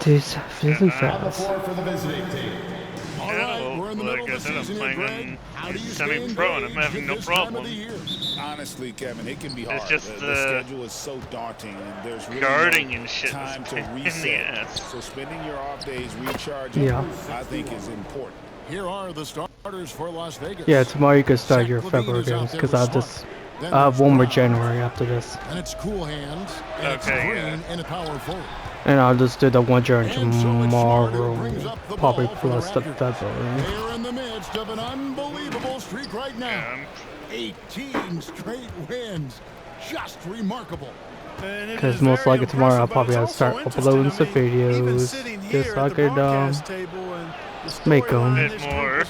Dude's really On the fast. floor for the visiting team. All right, we're in the middle like I of the said, I'm season here, playing Greg. on How do you stay semi-pro and I'm engaged having at no this time of problem. the year? Honestly, Kevin, it can be It's hard. just The schedule is so daunting, and there's really guarding no and shit time is to pain in the reset. ass. So spending your off days recharging, Yeah. I think, is important. Here are the starters for Las Vegas. Yeah, tomorrow you can start Zach your Levine February is out games there because with I'll Smart. just Then have there's one more Brown. January after this, And it's Cool Hands, and it's Okay, Green in a power forward. and I'll just do the one January And so it's Smart who tomorrow, brings up the probably ball for the plus the Raptors. February. They're in the midst of an unbelievable streak right now. Yeah, 18 straight wins. Just remarkable. Because most likely tomorrow I'll probably have to start uploading some videos, just so I could make them. bit more.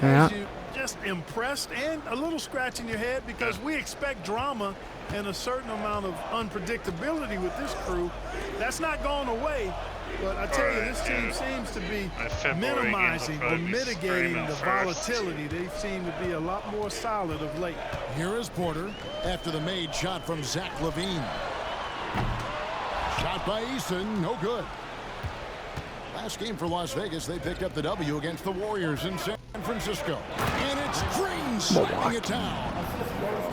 Yeah. Just impressed and a little scratch in your head because we expect drama and a certain amount of unpredictability with this crew. That's not going away, but I tell you, this team seems to be minimizing or mitigating the volatility. They seem to be a lot more solid of late. Here is Porter after the made shot from Zach Levine. Shot by Eason, no good. Last game for Las Vegas, they picked up the W against the Warriors in San Francisco. And it's Green slamming it down.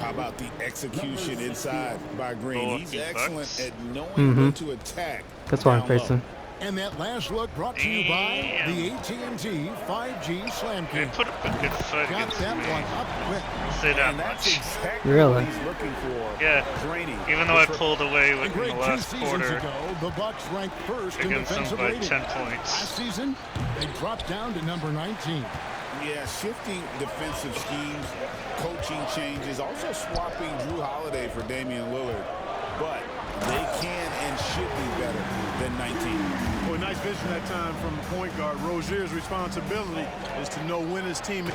How about the execution inside by Green? He's excellent at knowing when to attack. That's what I'm down low. facing. And that last look brought to you by the AT&T 5G Slam They King. put up a good fight Got against that me. one up quick. Say that And that's much. exactly Really? what he's looking for. Yeah. Draining. Even though I pulled away And within Greg, the 2 last seasons quarter ago, the Bucks ranked first in against them defensive by rating. 10 points. Last season, they dropped down to number 19. Yeah, shifting defensive schemes, coaching changes, also swapping Drew Holiday for Damian Lillard. But they can and should be better than 19. Boy, nice vision that time from the point guard. Rozier's responsibility is to know when his team is.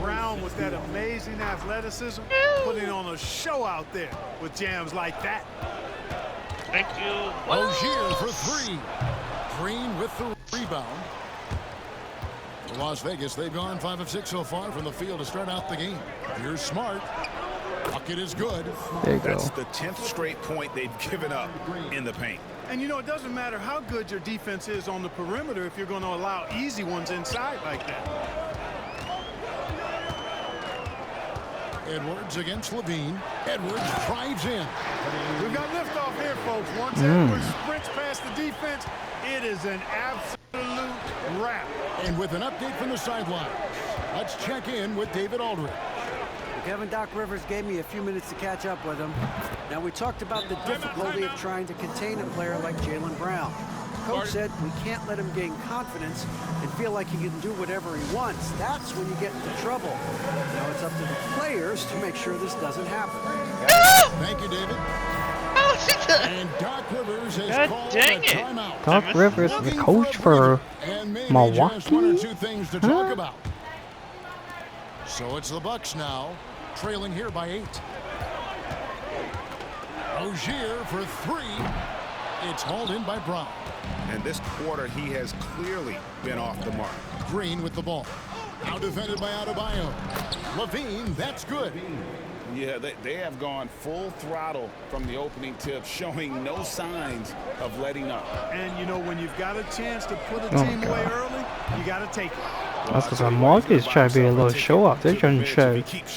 Brown with that amazing athleticism, putting on a show out there with jams like that. Thank you. Rozier for 3. Green with the rebound. For Las Vegas, they've gone 5 of 6 so far from the field to start out the game. Here's Smart. Bucket is good. There you go. That's the 10th straight point they've given up in the paint. And you know, it doesn't matter how good your defense is on the perimeter if you're going to allow easy ones inside like that. Edwards against Levine. Edwards drives in. We've got liftoff here, folks. Once Edwards sprints past the defense, it is an absolute wrap. And with an update from the sideline, let's check in with David Aldridge. Kevin, Doc Rivers gave me a few minutes to catch up with him. Now, we talked about the difficulty of trying to contain a player like Jaylen Brown. Coach said we can't let him gain confidence and feel like he can do whatever he wants. That's when you get into trouble. Now it's up to the players to make sure this doesn't happen. Thank you, David. And Doc Rivers has God called dang a it. timeout. Doc Rivers, the coach for And maybe just one or Milwaukee? two things to talk about. So it's the Bucks now, trailing here by 8. Rozier for 3. It's hauled in by Brown. And this quarter, he has clearly been off the mark. Green with the ball. Now defended by Adebayo. Levine, that's good. Yeah, they have gone full throttle from the opening tip, showing no signs of letting up. And, you know, when you've got a chance to put a Oh, team away God. early, you got to take it. That's because Milwaukee's trying to be a little show off. They're trying to show, keep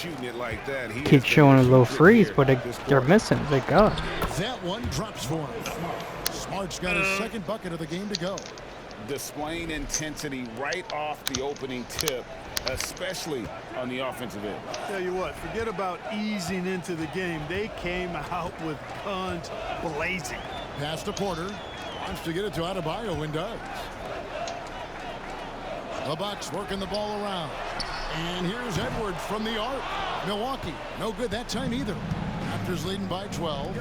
showing a little freeze, but they're missing. They got it. That one drops for him. Smart's got his second bucket of the game to go. Displaying intensity right off the opening tip, especially on the offensive end. Tell you what, forget about easing into the game. They came out with guns blazing. Pass to Porter. Wants to get it to Adebayo and does. The Bucks working the ball around. And here's Edwards from the arc. Milwaukee, no good that time either. Raptors leading by 12.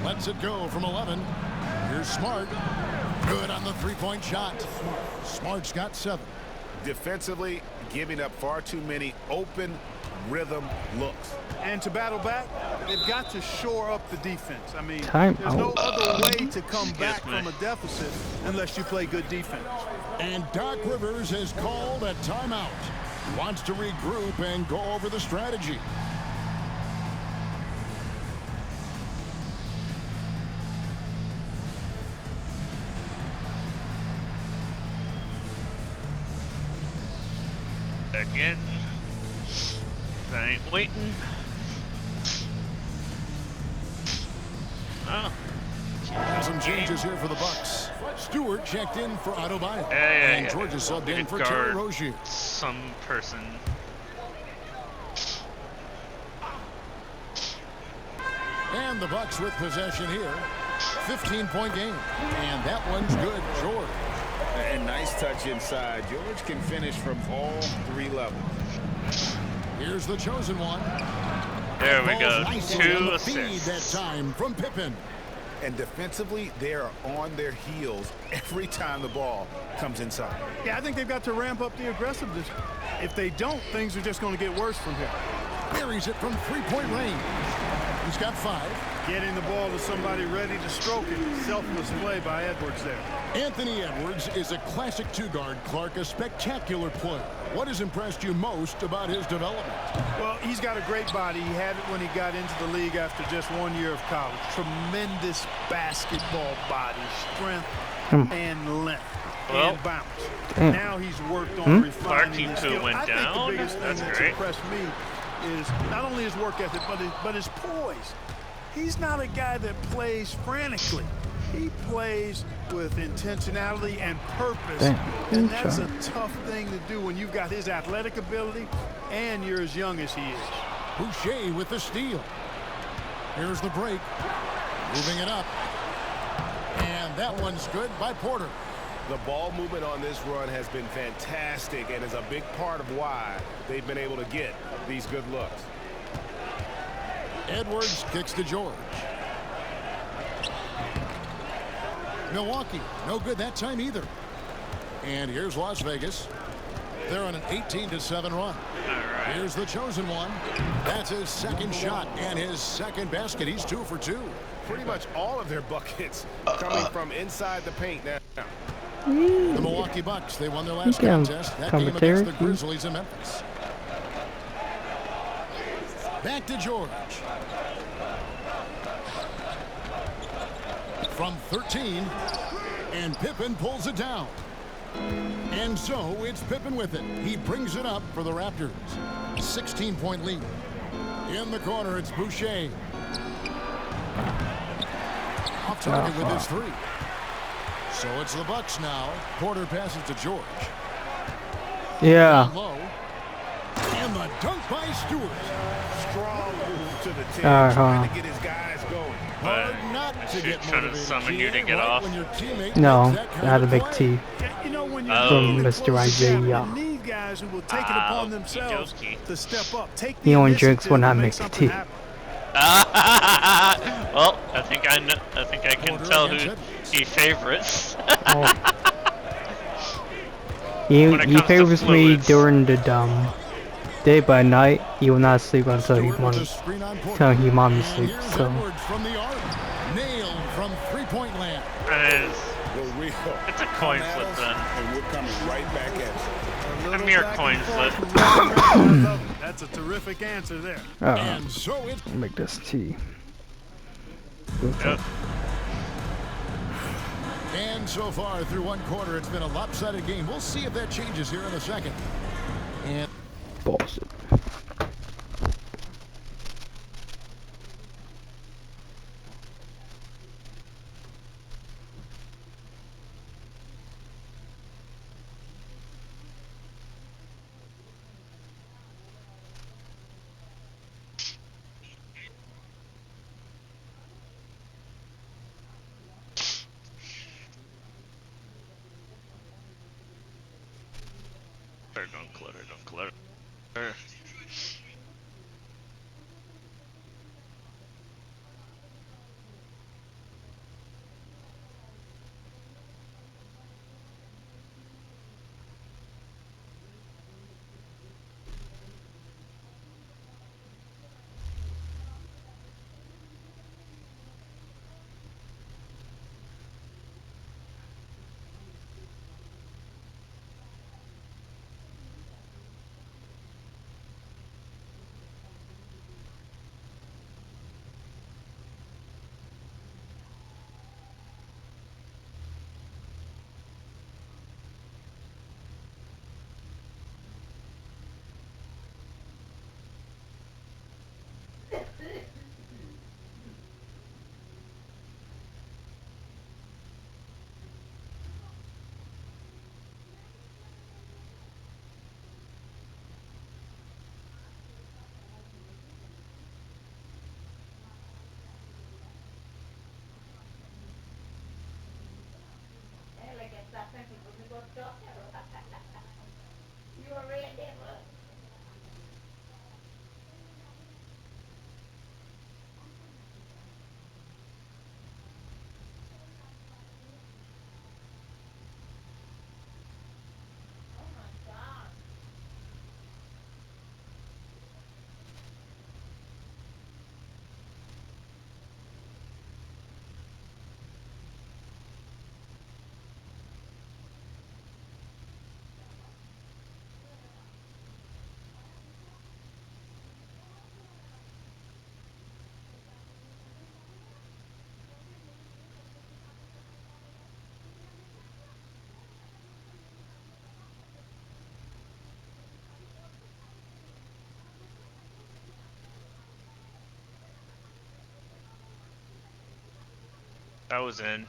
Lets it go from 11. Here's Smart. Good on the three-point shot. Smart's got 7. Defensively, giving up far too many open rhythm looks. And to battle back, they've got to shore up the defense. I mean, Time there's no out. other way to come back from a deficit unless you play good defense. And Doc Rivers has called a timeout. Wants to regroup and go over the strategy. back in. I ain't waiting. Oh. And some changes here for the Bucks. Stewart checked in for Adebayo. Yeah, And Georgia subbed in for Terry guard Rozier. some person. And the Bucks with possession here. 15-point game. And that one's good. George. And nice touch inside. George can finish from all 3 levels. Here's the chosen one. There we go. Ball's nicely on 2 the feed assists. that time from Pippen. And defensively, they are on their heels every time the ball comes inside. Yeah, I think they've got to ramp up the aggressiveness. If they don't, things are just going to get worse from here. Buries it from 3-point range. He's got 5. Getting the ball to somebody ready to stroke it. Selfless play by Edwards there. Anthony Edwards is a classic 2-guard, Clark, a spectacular player. What has impressed you most about his development? Well, he's got a great body. He had it when he got into the league after just 1 year of college. Tremendous basketball body, strength, and length, Well, and bounce. damn. Now he's worked on refining his Barkeep skill. went I think down. the biggest thing That's that's great. impressed me is not only his work ethic, but his poise. He's not a guy that plays frantically. He plays with intentionality and purpose. Damn. And that's a Okay. tough thing to do when you've got his athletic ability and you're as young as he is. Boucher with the steal. Here's the break. Moving it up. And that one's good by Porter. The ball movement on this run has been fantastic and is a big part of why they've been able to get these good looks. Edwards kicks to George. Milwaukee, no good that time either. And here's Las Vegas. They're on an 18-7 run. All right. Here's the chosen one. That's his second shot and his second basket. He's 2 for 2. Pretty much all of their buckets coming from inside the paint now. The Milwaukee Bucks, they won their last Yeah, contest. That game commentary. against the Grizzlies in Memphis. Back to George. From 13, and Pippen pulls it down. And so it's Pippen with it. He brings it up for the Raptors. 16-point lead. In the corner, it's Boucher. Off target with his 3. So it's the Bucks now. Porter passes to George. Yeah. Low. And the dunk by Stewart. Strong move to the tip, Uh-huh. trying to get his guys going. Hard not to Shoot, get trying to motivated. summon you to Right get off. when your teammate No, makes that kind not a of big play. T. Yeah, you know, when you're Oh. getting From close Mr. to that, Isaiah. you need guys who will take it Ah, upon themselves okey-dokey. to step up. Take He the only drinks initiative when I to make something tea. happen. Well, I think I know. I think I can Porter tell against who Edwards. he favorites. Oh. He When it he comes to favors me fluids. during the day, but at night he will not sleep until he Stewart with the wants. screen on Porter. Till he mommy And sleeps. here's So Edwards from the arc. Nailed from 3-point land. And The real. it's a coin Come at flip us, then. And we're coming right back at you. A mere coin flip. That's a terrific answer there. And so it's make this tea. Yep. and so far through one quarter, it's been a lopsided game. We'll see if that changes here in a second. And Bullshit. Don't clutter, don't clutter. That was in.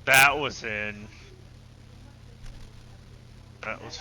That was in. That was.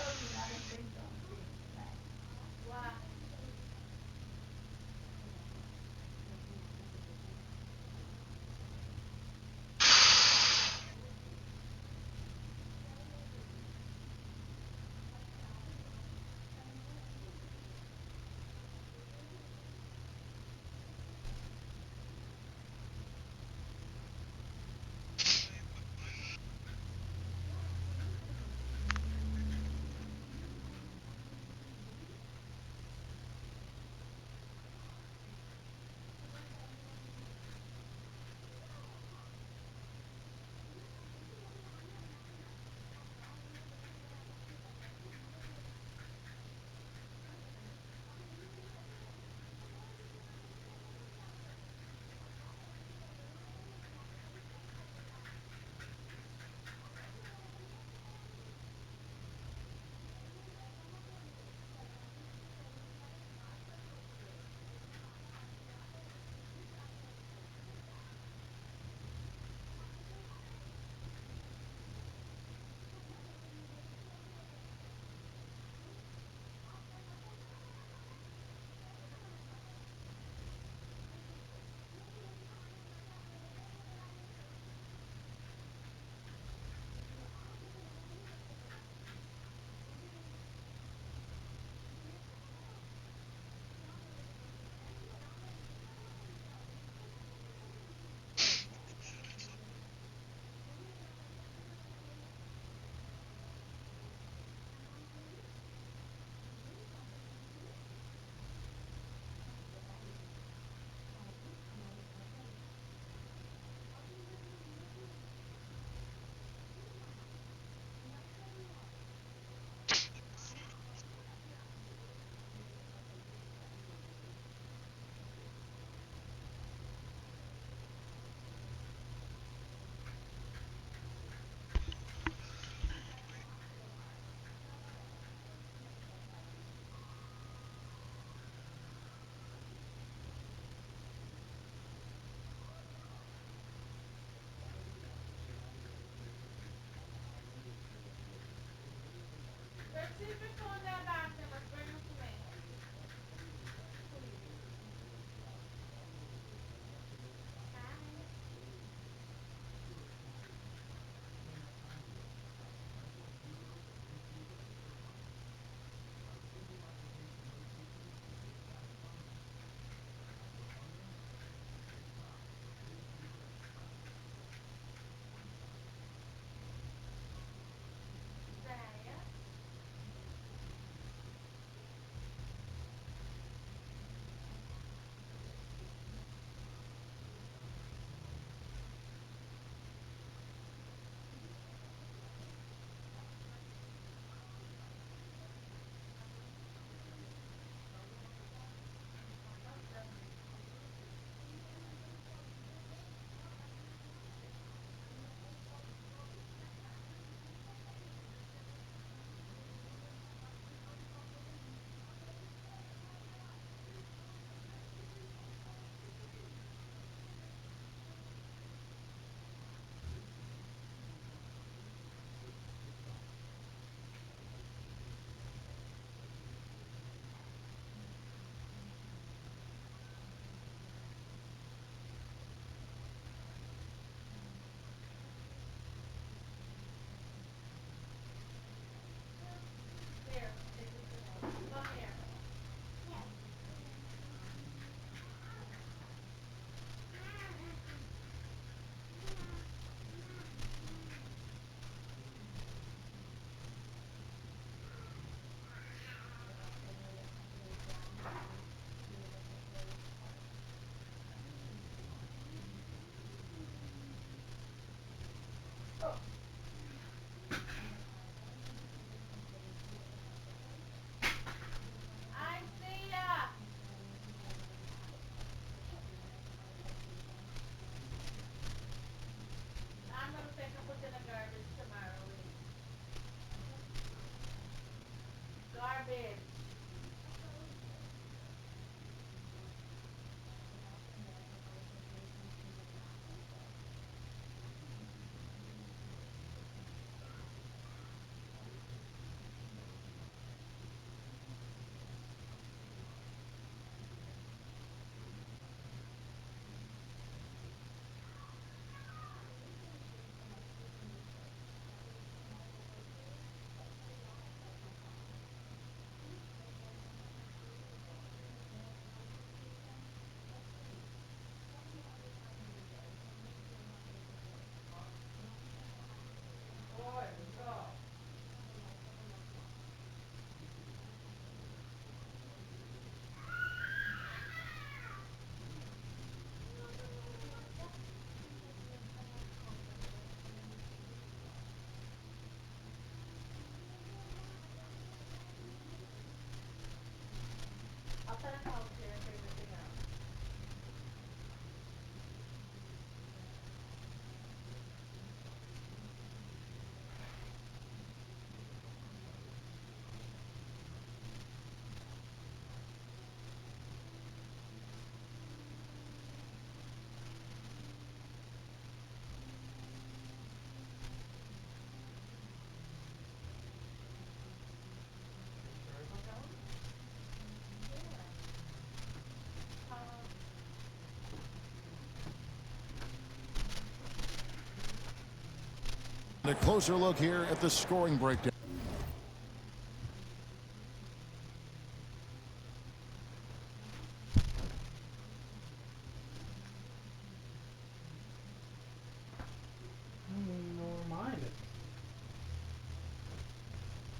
A closer look here at the scoring breakdown.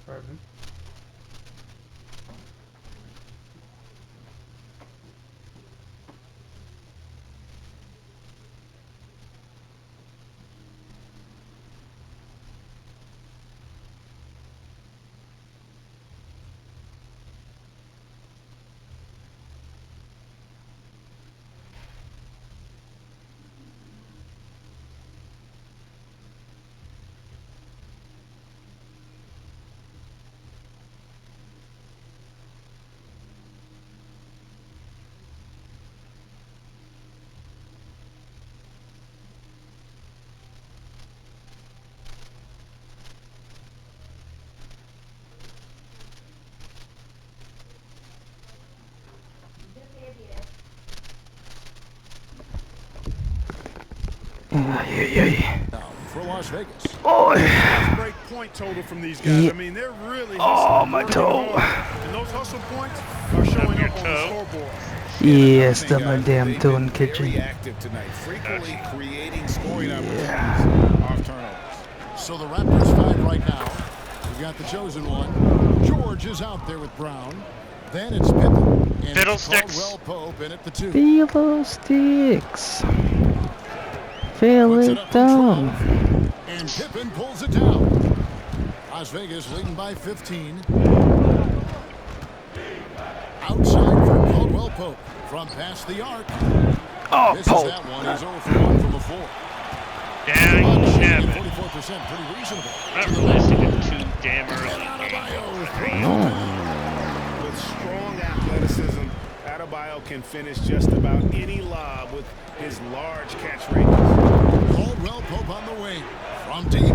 Pardon. For Las Vegas. Great point total from these guys. I mean, they're really my working toe. hard. And those hustle points are showing up on the scoreboard. Yes, the my damn toe in kitchen. Very active tonight, frequently creating scoring opportunities off turnovers. So the Raptors find right now. We've got the chosen one. George is out there with Brown. Then it's Pippen. And Fiddlesticks. Caldwell Pope in at the 2. Fiddlesticks. Feel Puts it up from down. 12, and Pippen pulls it down. Las Vegas leading by 15. Outside for Caldwell Pope from past the arc. Oh, Misses Pope. that one. He's 0 for 1 from the 4. Down, Kevin. 44%, pretty reasonable. Not releasing it too damn early. With strong athleticism, Adebayo can finish just about any lob with his large catch ranges. Caldwell Pope on the wing from deep.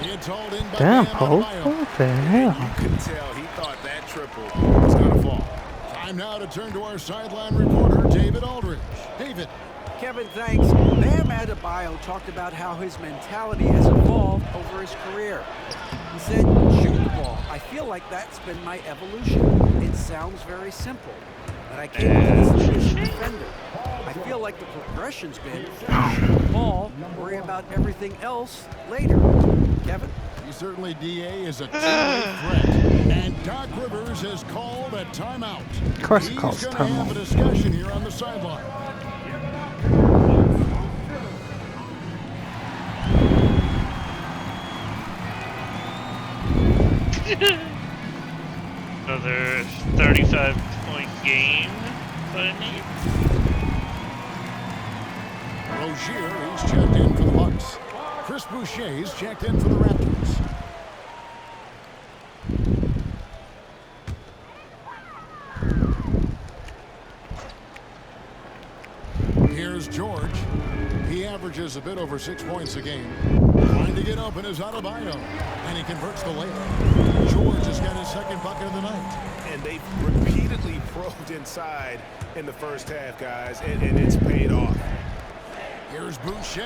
It's hauled in by Damn, Bam Pope. Adebayo. What the hell? You could tell he thought that triple was going to fall. Time now to turn to our sideline reporter, David Aldridge. David. Kevin, thanks. Bam Adebayo talked about how his mentality has evolved over his career. He said, shoot the ball. I feel like that's been my evolution. It sounds very simple, but I came to this league as a defender. I feel like the progression's been shoot the ball, worry about everything else later. Kevin? He certainly, DA, is a two-way threat. And Doc Rivers has called a timeout. Of course he He's calls going to have a timeout. discussion here on the sideline. Another 35-point game for me. Rozier, he's checked in for the Bucks. Chris Boucher's checked in for the Raptors. Here's George. He averages a bit over 6 points a game. Trying to get open is Adebayo, and he converts the layup. George has got his second bucket of the night. And they've repeatedly probed inside in the first half, guys, and it's paid off. Here's Boucher.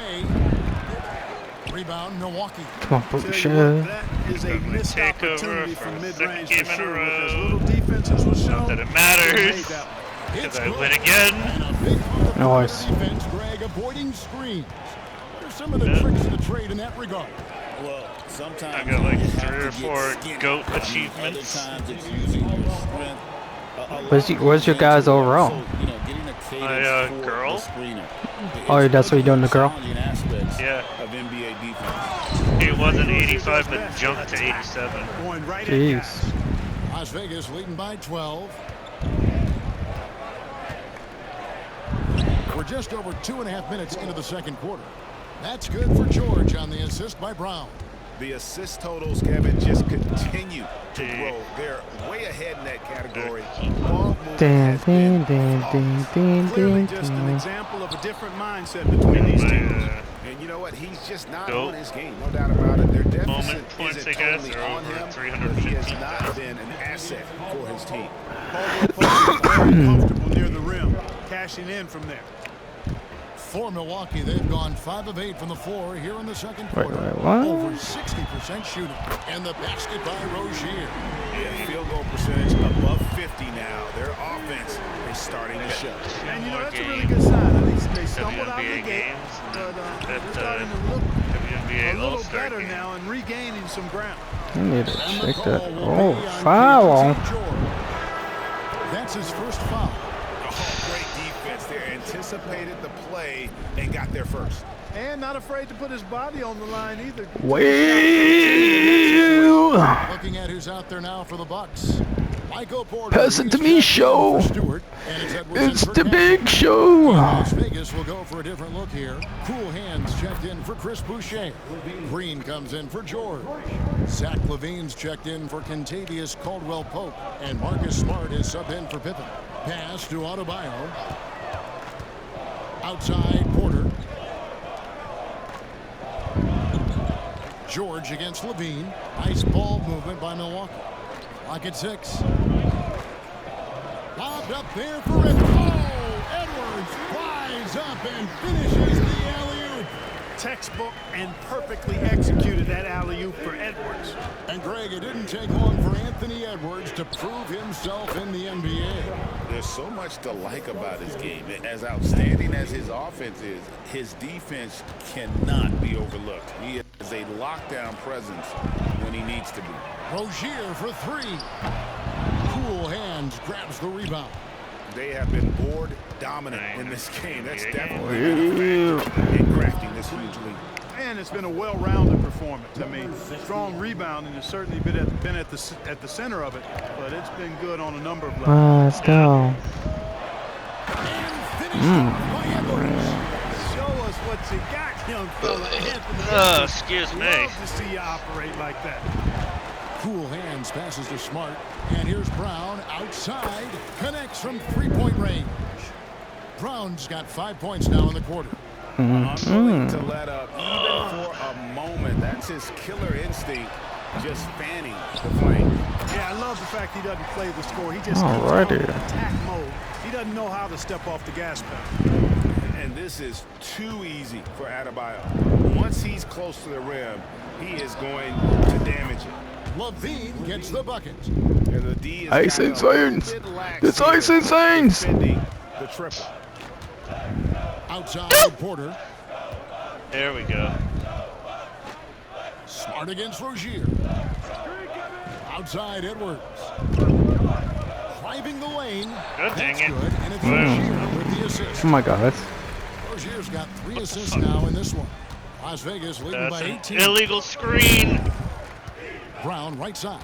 Rebound, Milwaukee. Come on, Tell you Boucher. what, that is a missed Takeover opportunity for from a mid-range second for game in a sure. With as row. little defenses was shown. That it they matters. made that one. It's Because I good. win again. And a big part of Nice. the defense, Greg, avoiding screens. There's some of the tricks of the trade in that regard. Well, sometimes I got like you have 3 to or get 4 skinny. GOAT Other achievements. times it's using your strength. Where's your guys overall? Getting a cadence My, for girl? the screener. Oh, that's what you're doing, the girl? Challenging aspects Yeah. of NBA defense. It wasn't 85, but jumped to 87. Going right at Jeez. guys. Las Vegas leading by 12. We're just over 2.5 minutes into the second quarter. That's good for George on the assist by Brown. The assist totals, Kevin, just continue to grow. They're way ahead in that category. Ball movement Ding, has been ding, ding, flawless. ding, Clearly ding, just an ding. example of a different mindset between these teams. And you know what? He's just not Go. on his game. No doubt about it. Their deficit Moment points, isn't I guess, totally are on over him, but 350. he has not been an asset for his team. Caldwell Pope is very comfortable near the rim, cashing in from there. For Milwaukee, they've gone 5 of 8 from the floor here in the second Wait, quarter. what? Over 60% shooting. And the basket by Rozier. Yeah, field goal percentage above 50 now. Their offense is starting to show. And you know, more that's a really games. good sign. At least they stumbled out of WNBA the gate, games, but they're that, starting to look WNBA a little All-Star better game. now and regaining some ground. I need to And the check that. call will Oh, be on foul. Keontae George. That's his first foul. Oh, great defense there. Anticipated the play and got there first. And not afraid to put his body on the line either. Well, Looking at who's out there now for the Bucks. Michael Porter. Pass it to he's me, checked in show. for Stewart, and it's Edwards in it's for the Kemp. big show. Las Vegas will go for a different look here. Cool Hands checked in for Chris Boucher. Green comes in for George. Zach Levine's checked in for Kentavious Caldwell-Pope. And Marcus Smart is subbed in for Pippen. Pass to Adebayo. Outside Porter. George against Levine. Nice ball movement by Milwaukee. Clock at 6. Lobbed up there for it. Oh, Edwards flies up and finishes the alley-oop. Textbook and perfectly executed that alley-oop for Edwards. And Greg, it didn't take long for Anthony Edwards to prove himself in the NBA. There's so much to like about his game. As outstanding as his offense is, his defense cannot be overlooked. He is a lockdown presence when he needs to be. Rozier for 3. Cool Hands grabs the rebound. They have been board dominant in this game. That's definitely been a Ew. factor in crafting this huge lead. And it's been a well-rounded performance. I mean, strong rebounding has certainly been at the center of it, but it's been good on a number of levels. Let's go. And finished off by Edwards. Show us what you got, young fella. Anthony, Excuse me. love to see you operate like that. Cool Hands passes to Smart. And here's Brown outside. Connects from 3-point range. Brown's got 5 points now in the quarter. Unwilling to let up even for a moment. That's his killer instinct, just fanning the flame. Yeah, I love the fact he doesn't play the score. He just Alrighty. keeps on attack mode. He doesn't know how to step off the gas pedal. And this is too easy for Adebayo. Once he's close to the rim, he is going to damage it. Levine gets the bucket. And the D is Ice kinda and a little Saints. bit lax It's here, Ice and Saints. defending the triple. Outside Porter. There we go. Smart against Rozier. Outside Edwards. Driving the lane. Good, dang That's it. good. And it's Rozier with the assist. Oh my God. Rozier's got 3 assists now in this one. Las Vegas leading That's by an 18. illegal screen. Brown right side.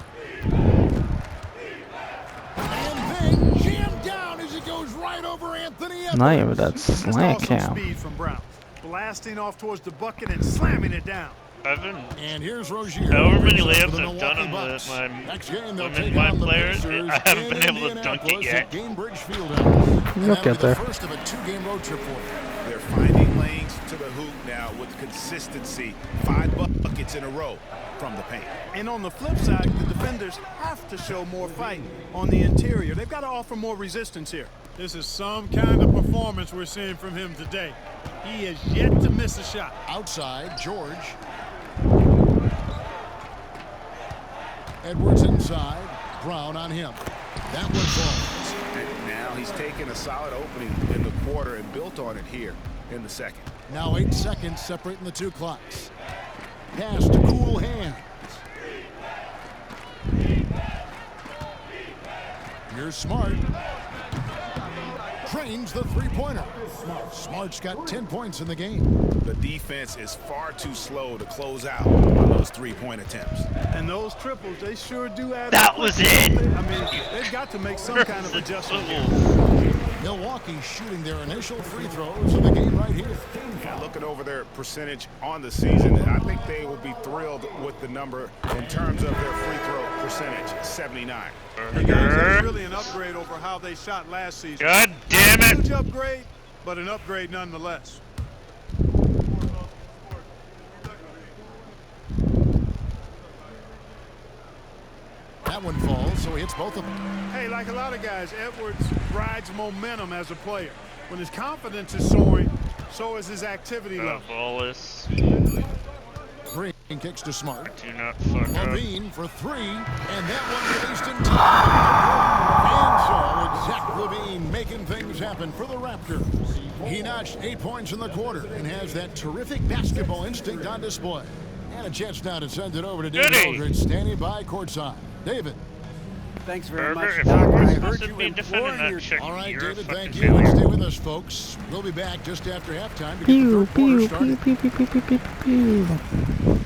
And then jammed down as it goes right over Anthony Edwards. Not even that Just slant awesome cam. speed from Brown. Blasting off towards the bucket and slamming it down. I've been, And here's Rozier. however many Brings up layups the I've done Milwaukee on Bucks. my Next game, they'll women take my on the players, Pacers I haven't in been able to dunk it Indianapolis yet. at Gainbridge Fieldhouse. And You'll that'll get be the there. first of a 2-game road trip for them. They're finding lanes to the hoop now with consistency. 5 buckets in a row from the paint. And on the flip side, the defenders have to show more fight on the interior. They've got to offer more resistance here. This is some kind of performance we're seeing from him today. He has yet to miss a shot. Outside, George. Edwards inside. Brown on him. That one falls. And now he's taken a solid opening in the quarter and built on it here in the second. Now 8 seconds separating the two clocks. Pass to cool hands. Here's Smart. Trains the three-pointer. Smart's got 10 points in the game. The defense is far too slow to close out on those three-point attempts. And those triples, they sure do add That up. was it. I mean, they've got to make some kind of adjustment here. Milwaukee shooting their initial free throws in the game right here. Now looking over their percentage on the season, I think they will be thrilled with the number in terms of their free throw percentage, 79. Hey guys, that's really an upgrade over how they shot last season. God damn it! Huge upgrade, but an upgrade nonetheless. That one falls, so he hits both of them. Hey, like a lot of guys, Edwards rides momentum as a player. When his confidence is soaring, so is his activity level. Wallace, Green kicks to Smart. do not fuck up. Levine for 3, and that one released in time. And so, Zach Levine making things happen for the Raptors. He notched 8 points in the quarter and has that terrific basketball instinct on display. And a chance now to send it over to David Goody. Aldridge, standing by courtside. David. Thanks very Burger, much, if Doc. you're I supposed heard to you be defending imploring that your chick, All right, you're a David, fucking thank you. failure. And stay with us, folks. We'll be back just after halftime to get Pew, the third quarter pew, started. pew, pew, pew, pew, pew, pew, pew.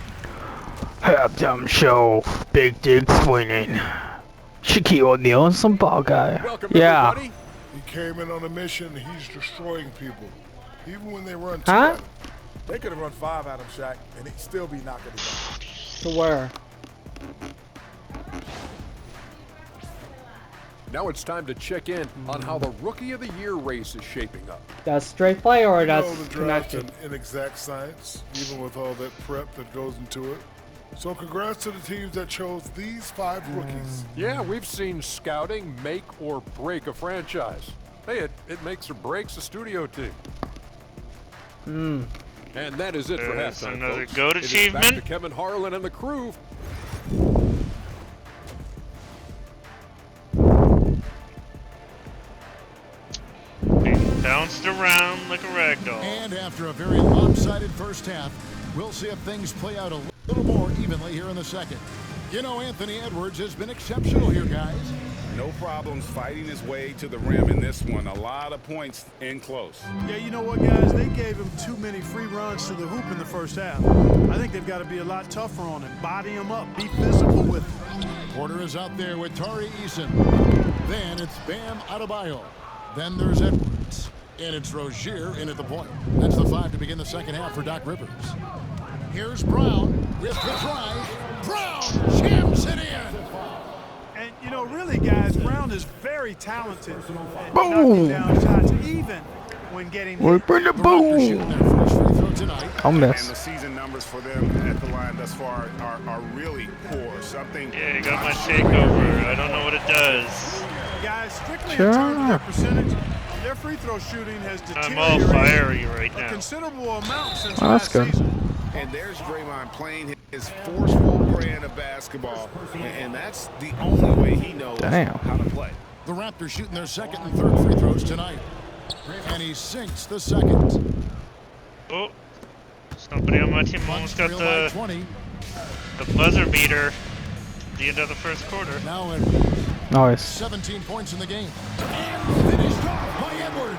Halftime show. Big Dick swinging. Shaquille O'Neal and some ball guy. Yeah. He came in on a mission. He's destroying people. Even when they run 2 Huh? at him. They could have run 5 at him, Shaq, and he'd still be knocking him out. To where? Now it's time to check in on how the Rookie of the Year race is shaping up. That's straight play or You that's know, the draft's connected? an inexact science, even with all that prep that goes into it. So congrats to the teams that chose these 5 rookies. Yeah, we've seen scouting make or break a franchise. Hey, it makes or breaks a studio team. And that is it for There's halftime, another folks. GOAT It is back to achievement. Kevin Harlan and the crew. Being bounced around like a rag doll. And after a very lopsided first half, we'll see if things play out a little more evenly here in the second. You know, Anthony Edwards has been exceptional here, guys. No problems fighting his way to the rim in this one. A lot of points in close. Yeah, you know what, guys? They gave him too many free runs to the hoop in the first half. I think they've got to be a lot tougher on him. Body him up. Be physical with him. Porter is out there with Tari Eason. Then it's Bam Adebayo. Then there's Edwards. And it's Rozier in at the point. That's the 5 to begin the second half for Doc Rivers. Here's Brown with the drive. Brown jams it in. And, you know, really, guys, Brown is very talented at Boom. knocking down shots, even when getting We hit. bring the The Raptors shooting boom. their first free throw tonight. I'll And the miss. season numbers for them at the line thus far are really poor. Something. Yeah, you got my takeover. I don't know what it does. Guys, strictly Sure. in terms of their percentage, their free throw shooting has I'm all deteriorated fiery right a now. considerable amount since Oh, that's last good. season. And there's Draymond playing his forceful brand of basketball, and that's the only way he knows Damn. how to play. The Raptors shooting their second and third free throws tonight. And he sinks the second. Oh, somebody on my team almost got Trail by the 20. buzzer beater at the end of the first quarter. Now Edwards. Nice. 17 points in the game. And finished off by Edwards.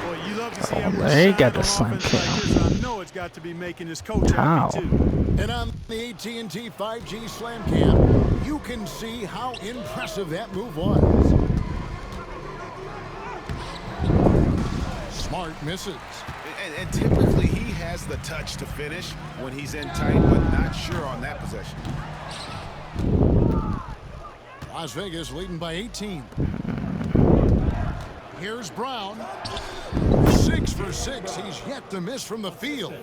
Boy, you love to see Oh, Edwards they shine got the on slam offense like kick. this. I know it's got to be making his coach How? happy, too. And on the AT&T 5G Slam Cam, you can see how impressive that move was. Smart misses. And typically he has the touch to finish when he's in tight, but not sure on that possession. Las Vegas leading by 18. Here's Brown. 6 for 6. He's yet to miss from the field.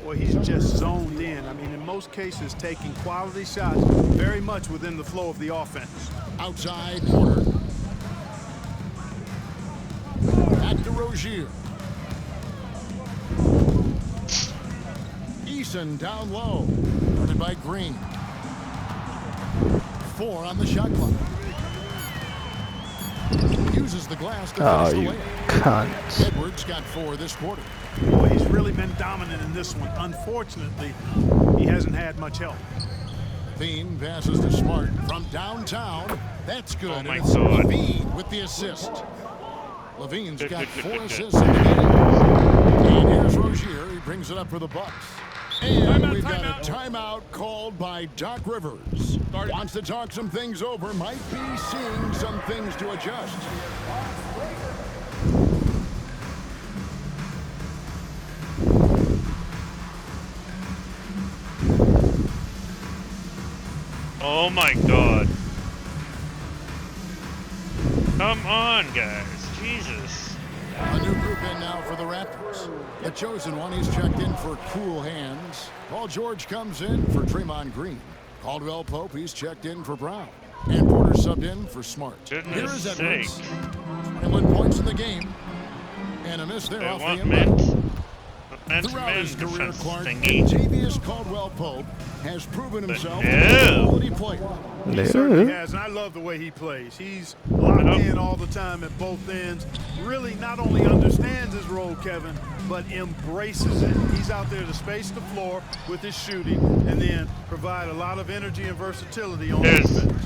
Well, he's just zoned in. I mean, in most cases, taking quality shots very much within the flow of the offense. Outside Porter. Back to Rozier. Eason down low. Guarded by Green. 4 on the shot clock. Uses the glass to finish the you layup. cunt. Edwards got 4 this quarter. Boy, he's really been dominant in this one. Unfortunately, he hasn't had much help. Levine passes to Smart from downtown. That's good. Oh my And it's God. Levine with the assist. Levine's Good, got good, 4 good, good. assists in the game. And here's Rozier. He brings it up for the Bucks. And we've got a timeout called by Doc Rivers. Wants to talk some things over. Might be seeing some things to adjust. Oh my God. Come on, guys. Jesus. A new group in now for the Raptors. The chosen one, he's checked in for cool hands. Paul George comes in for Draymond Green. Caldwell Pope, he's checked in for Brown. And Porter subbed in for Smart. Goodness Here is Edwards. sake. 21 points in the game. And a miss there They off want the inbound. Throughout man his career, defense Clark, thingy. Tavius Caldwell Pope has proven himself no. a quality player. He certainly No. has, and I love the way he plays. He's locked in all the time at both ends. Really not only understands his role, Kevin, but embraces it. He's out there to space the floor with his shooting and then provide a lot of energy and versatility on Yes. defense.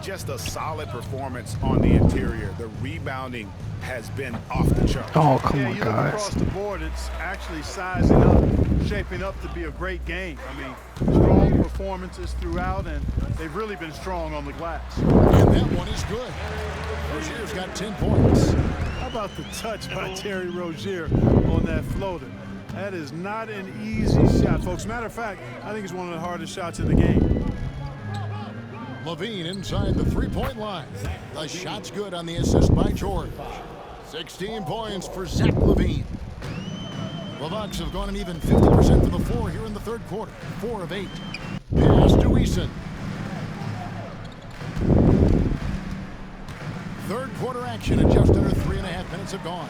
Just a solid performance on the interior. The rebounding has been off the charts. Oh, come Yeah, on, you look across guys. the board, it's actually sizing up, shaping up to be a great game. I mean, strong performances throughout, and they've really been strong on the glass. And that one is good. Rozier's got 10 points. How about the touch by Terry Rozier on that floater? That is not an easy shot, folks. Matter of fact, I think it's one of the hardest shots in the game. Levine inside the three-point line. The shot's good on the assist by George. 16 points for Zach Levine. The Bucks have gone an even 50% from the floor here in the third quarter. 4 of 8. Pass to Eason. Third quarter action and just under 3.5 minutes have gone.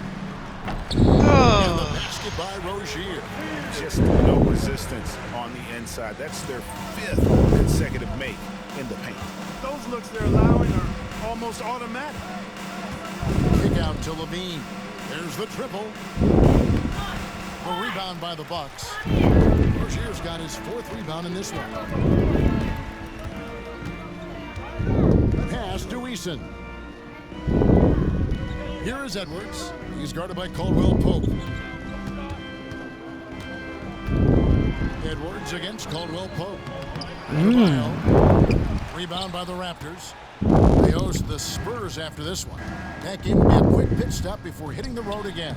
And the basket by Rozier. Just no resistance on the inside. That's their 5th consecutive make in the paint. Those looks they're allowing are almost automatic. Kick out to Levine. There's the triple. A rebound by the Bucks. Rozier's got his 4th rebound in this one. Pass to Eason. Here is Edwards. He's guarded by Caldwell Pope. Edwards against Caldwell Pope. Rebound by the Raptors. They host the Spurs after this one. That game will be a quick pit stop before hitting the road again.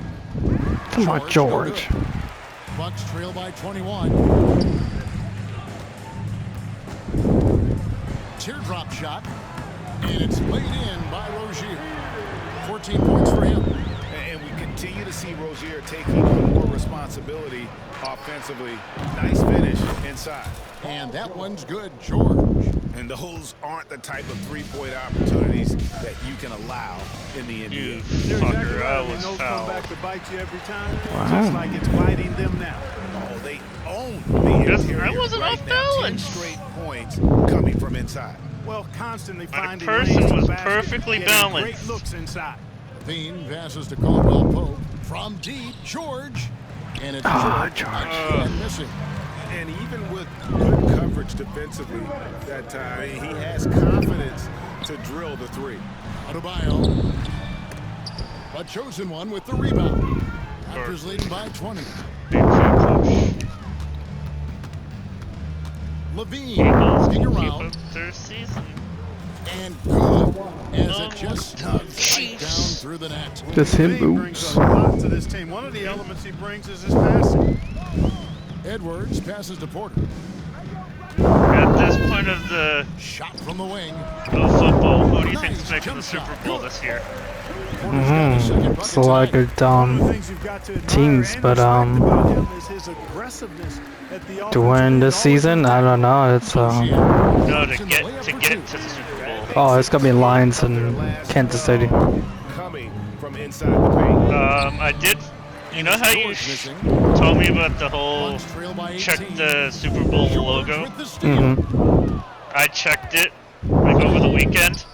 Come on, no George. good. Bucks trail by 21. Teardrop shot. And it's laid in by Rozier. 14 points for him. And we continue to see Rozier taking on more responsibility offensively. Nice finish inside. And that one's good, George. And those aren't the type of three-point opportunities that you can allow in the NBA. You You're exactly fucker, I right. And was those come fouled. back to bite you every time, Wow. just like it's biting them now. Oh, they own the Yes, interior. I wasn't right off now. 10 balance. straight points coming from inside. Well, constantly finding person lanes to was the basket, perfectly getting balanced. Great looks inside. Levine passes to Caldwell Pope. From deep, George. And it's George again missing. And even with good coverage defensively that time, he has confidence to drill the three. Adebayo. A chosen one with the rebound. Raptors leading by 20. Eagles Levine can looking keep around. up their season. And good. As it just snugs right down through the net. Just him Vane brings boots. a lot to this team. One of the elements he brings is his passing. Edwards passes to Porter. At this point of the Shot from the wing. football, who do you think is making the Super Bowl this year? It's a lot of good One of the things you've got to admire teams, and but respect about him is his aggressiveness at the to offensive win end. this season, I don't know. It's No, to get it to the Super Bowl. oh, it's gonna be Lions and Kansas City. Coming from inside the paint. I did. You know how you told me about the whole check the Super Bowl logo? I checked it like over the weekend,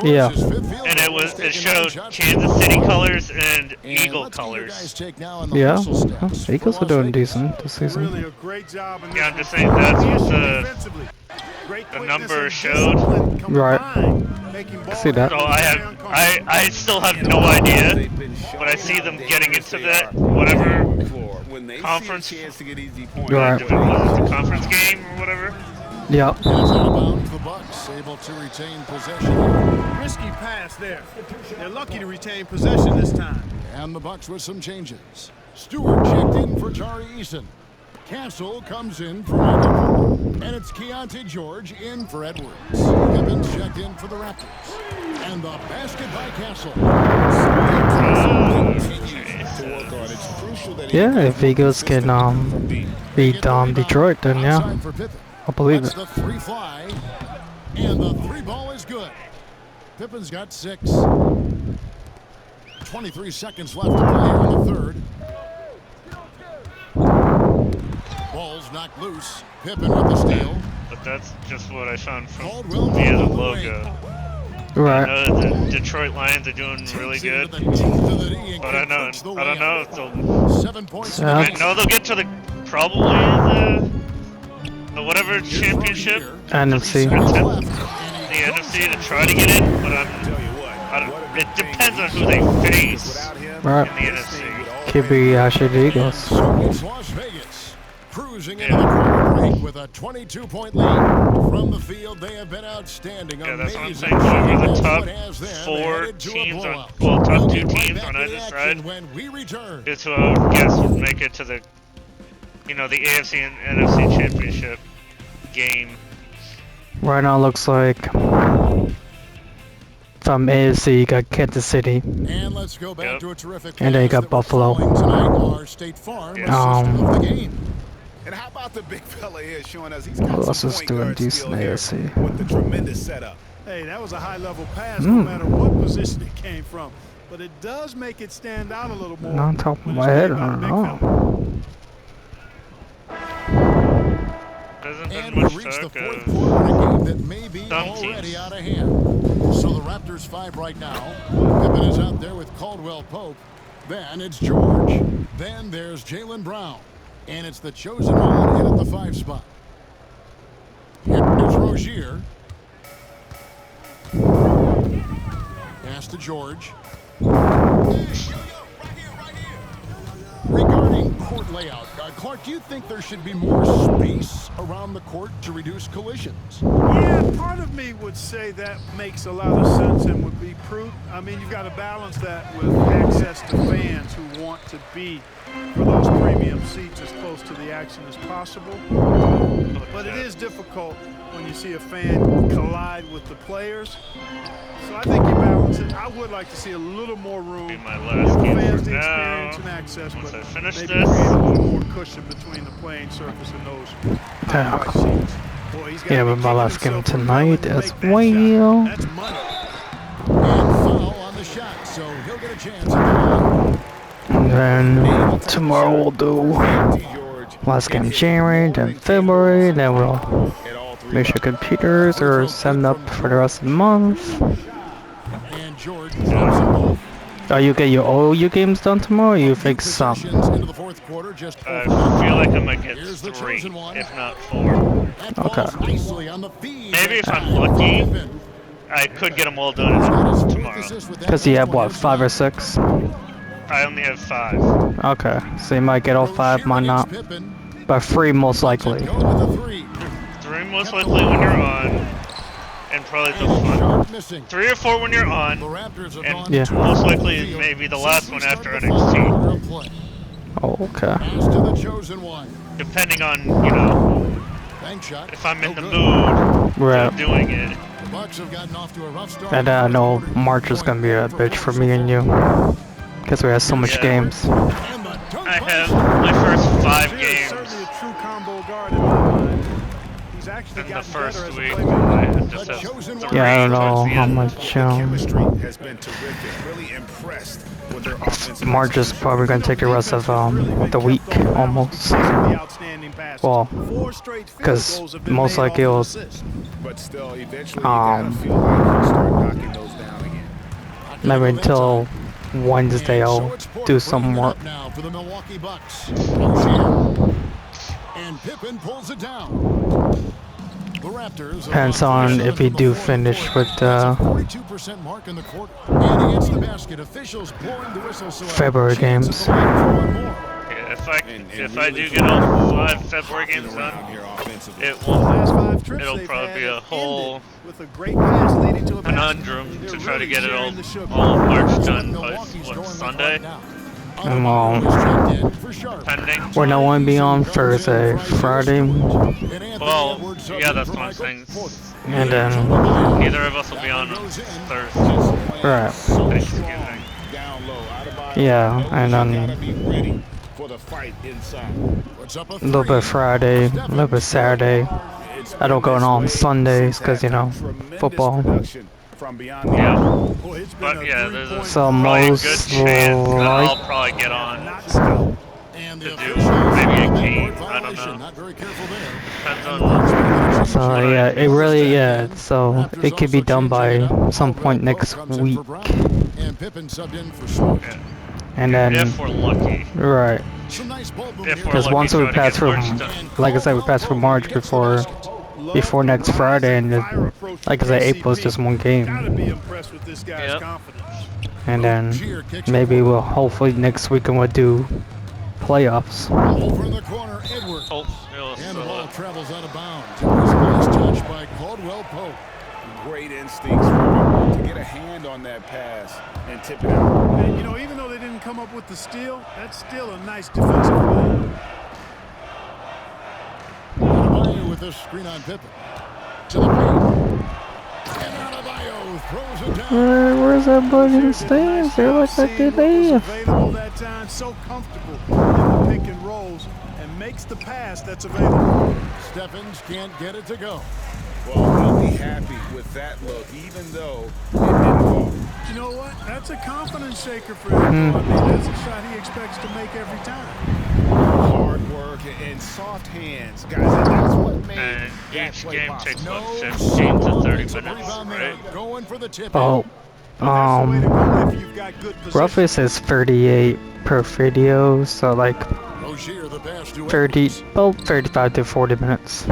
Yeah. and it showed Kansas City colors and Eagle colors. Yeah, Eagles are doing decent this Really season. a great job in Yeah, I'm this just saying that's what the defensively. Great the quickness number and showed. discipline Right. combined, making ball See that. So handling very uncomfortable. I still have no idea, but I see them getting into that whatever conference. Right. Was it the conference game or whatever? Yep. It's out of bounds. The Bucks able to retain possession. Risky pass there. They're lucky to retain possession this time. And the Bucks with some changes. Stewart checked in for Tari Eason. Castle comes in for Michael. And it's Keontae George in for Edwards. Gibbons checked in for the Raptors. And the basket by Castle. Yeah, if Eagles can beat Detroit, then yeah, Outside for Pippen. I'll believe Lets it. the three fly. And the three ball is good. Pippen's got 6. 23 seconds left to play here in the third. Ball's knocked loose. Pippen with the steal. But that's just what I found from Caldwell via the on the logo. I Right. know the Detroit Lions are doing really good, but I don't know if they'll. 7 points. Yeah. I know they'll get to the probably the whatever championship, NFC. the NFC to try to get in, but I don't. It depends on who they face Right. in the NFC. Could be actually the Eagles. So it's Las Vegas. Cruising into the quarter break with a 22-point lead. From the field, they have been outstanding. Yeah, that's what I'm Amazing. saying. Whoever the That's top what has them 4 headed to a teams on, blowout. well, top We'll 2 get right teams back on to either the side action when we return. is who I would guess would make it to the, the AFC and NFC championship game. Right now, it looks like from AFC, you got Kansas City. And let's go back Yep. to a terrific And then you pass got that we're Buffalo. following tonight, our State Farm assistant of the game. And how about the big fella here showing us he's got Who some else is point doing guard decent skill here AFC? Oh, with the tremendous setup. Hey, that was a high-level pass, no matter what position it came from. But it does make it stand out a little more. On top of when my it's head, made I by a don't big know. Hasn't been And we much reach the talk fourth of quarter in a game that may be some already teams. out of hand. So the Raptors 5 right now. Pippen is out there with Caldwell Pope. Then it's George. Then there's Jaylen Brown. And it's the chosen one in at the 5 spot. Here's Rozier. Pass to George. Regarding court layout, Clark, do you think there should be more space around the court to reduce collisions? Yeah, part of me would say that makes a lot of sense and would be prudent. I mean, you've got to balance that with access to fans who want to be for those premium seats as close to the action as possible. But it is difficult when you see a fan collide with the players. So I think you balance it. I would like to see a little more room. Be my Give last the game fans for the now. experience and access, Once but I finish maybe this. create a little more cushion between the playing surface and those high-rise seats. Boy, he's gotta Yeah, be but my kicking last game himself for tonight failing to as make that shot. well. That's money. And foul on the shot, so he'll get a chance at the line. And then tomorrow we'll do last game January, then February, then we'll make sure computers are set up for the rest of the month. And George drops them both. Oh, you get your all your games done tomorrow, or you fix some? Possessions into the fourth quarter, just I over. feel like I might get Here's the 3, chosen one. if not 4. That falls Okay. nicely on the feed. Maybe if I'm And lucky. Pippen. I could get them all He's got done his fourth tomorrow. assist with that Because you last have one. what, Here's 5 or Brown. 6? I only have 5. Okay, so you might get all 5, might not. Rozier against Pippen. But 3 most likely. Going with the 3. 3 most likely when you're on. and probably the 3 or 4 when you're on, and Yeah. most likely maybe the last one after NXT. Oh, okay. Depending on, you know, if I'm in the mood Right. of doing it. And I know March is gonna be a bitch for me and you. Because we have so much games. I have my first 5 games. In the first week, I just have 3. Yeah, I don't know how much. Has been terrific. Really impressed with their offensive. March is probably gonna take the rest of the week almost. Well, because most likely it'll But still, eventually, you gotta feel like you start knocking those down again. maybe until Wednesday I'll do some more. Now for the Milwaukee Bucks. And Pippen pulls it down. The Raptors Depends on if we do finish with the 42% mark in the quarter. And against the basket, officials blowing the whistle, so February games. Yeah, if I do get all 5 February games done, it'll probably be a whole conundrum to try to get it all of March done by what, Sunday? Pending. We're not going to be on Thursday, Friday. Well, yeah, that's what I'm saying. And then Neither of us will be on Thursday. right. Thanksgiving. Yeah, and then a little bit Friday, a little bit Saturday. I don't go on Sundays because, you know, football. Yeah, but yeah, there's a, So probably a most good chance that I'll like probably get on to do maybe a game. I don't know. Depends on. so yeah, it really so it could be done by some point next week. Yeah. And then If we're lucky. right. If we're Because lucky once to we try to pass get through, March done. like I said, we pass through March before next Friday, and then, like I said, April is just one game. Yep. And then maybe we'll hopefully next weekend we'll do playoffs. Over in the corner, Edwards. And the ball travels out of bounds. It was a nice touch by Caldwell Pope. Great instincts to get a hand on that pass and tip it out. And you know, even though they didn't come up with the steal, that's still a nice defensive play. Adebayo with this screen on Pippen. To the paint. And Adebayo throws it down. Where's that bug in the stands? They're like that they leave. Available that time, so comfortable in the pick and rolls, and makes the pass that's available. Stephens can't get it to go. Well, he'll be happy with that look, even though it didn't fall. You know what? That's a confidence shaker for him. I mean, that's a shot he expects to make every time. Hard work and soft hands, guys. That's what made And that each play game possible. takes what, 15 to 30 minutes, right? Going for the tip. Oh, If you've got good position. roughly says 38 per video, so like Rozier, the pass to 35 to 40 minutes.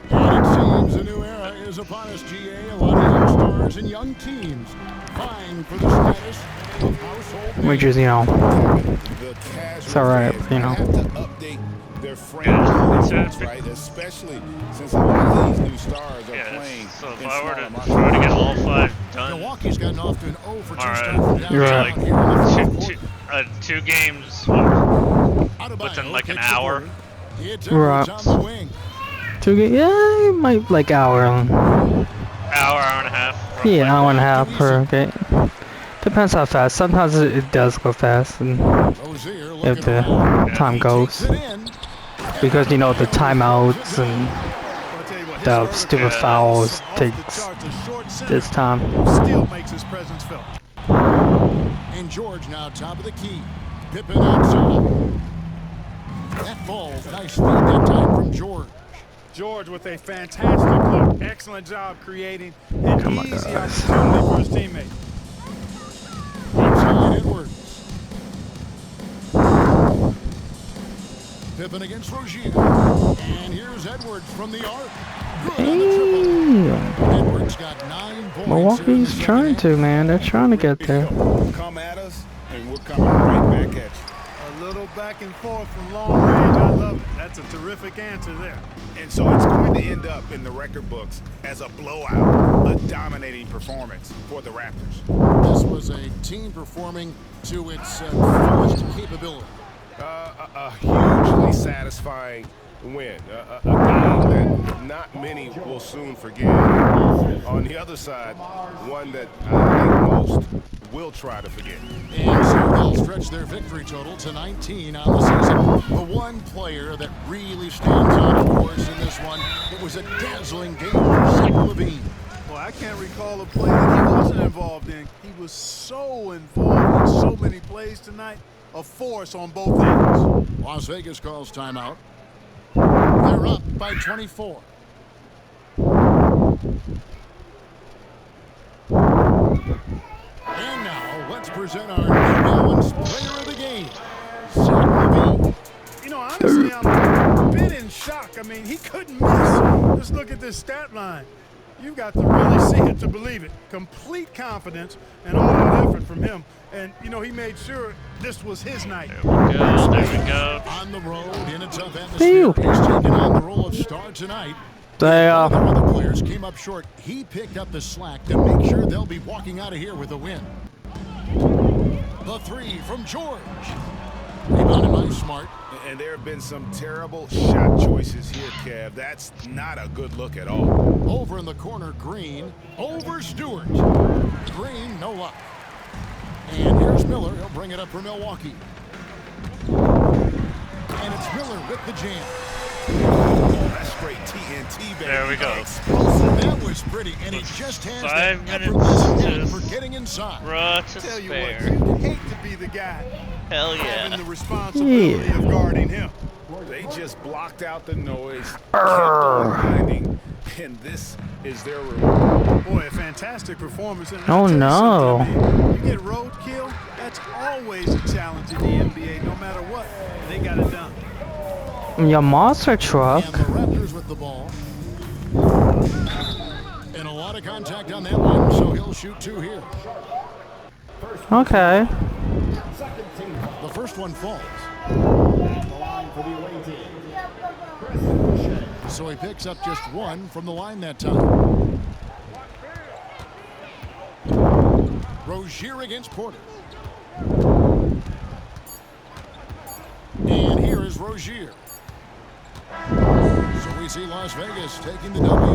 And it seems a new era is upon us, GA. A lot of young stars and young teams vying for the status of household Which is, you know, The it's alright, you know. have to update their franchise, right? Especially since a lot of these new stars are Yeah, playing. so if in I were to smaller try to get all 5 done, Milwaukee's gotten off to an 0 for 2 start alright, from You're downtown right. here in the fourth 2 games quarter. within like an Adebayo hour. takes the three. It's Right. Edwards on the wing. Yeah, it might like hour. Hour and a half. Roughly. Yeah, hour and a half per game. Depends how fast. Sometimes it does go fast, and Rozier if looking the around. time goes, It in. because you know the timeouts and the stupid fouls takes this time. Still makes his presence felt. And George now top of the key. Pippen outside. That falls. Nice feed that time from George. George with a fantastic look. Excellent job creating an Come on, easy guys. opportunity for his teammate. Inside Edwards. Pippen against Rozier. And here's Edwards from the arc. Good on the triple. Damn. Edwards got 9 points. Milwaukee's here in the trying second to, man. They're trying to get there. Come at us, and we're coming right back at you. A little back and forth from long range. I love it. That's a terrific answer there. And so it's going to end up in the record books as a blowout, a dominating performance for the Raptors. This was a team performing to its fullest capability. A hugely satisfying win. A game that not many will soon forget. On the other side, one that I think most will try to forget. And so they'll stretch their victory total to 19 on the season. The one player that really stands out, of course, in this one, it was a dazzling game for Zach LaVine. Well, I can't recall a play that he wasn't involved in. He was so involved in so many plays tonight. A force on both ends. Las Vegas calls timeout. They're up by 24. And now, let's present our New Orleans player of the game, Zach LaVine. You know, honestly, I'm a bit in shock. I mean, he couldn't miss. Just look at this stat line. You've got to really see it to believe it. Complete confidence and all that effort from him. And, you know, he made sure this was his night. There we go. On the road in a tough atmosphere. He's taking on the role of star tonight. They, One of the other players came up short. He picked up the slack to make sure they'll be walking out of here with a win. The three from George. Rebounded by Smart. And there have been some terrible shot choices here, Kev. That's not a good look at all. Over in the corner, Green. Over Stewart. Green, no luck. And here's Miller. He'll bring it up for Milwaukee. And it's Miller with the jam. Oh, that's straight TNT, baby. There we go. Explosive. That was pretty, and he just has 5 that minutes effortless to hand for getting inside. Tell to you spare. what, you hate to be the guy Hell having yeah. the responsibility of guarding him. They just blocked out the noise, kept on grinding, and this is their reward. Boy, a fantastic performance. And Oh, I'll tell you no. something, man, you get roadkill, that's always a challenge in the NBA, no matter what. They got it done. Your monster truck. And the Raptors with the ball. And a lot of contact on that one, so he'll shoot two here. Okay. The first one falls. So he picks up just one from the line that time. Rozier against Porter. And here is Rozier. So we see Las Vegas taking the W.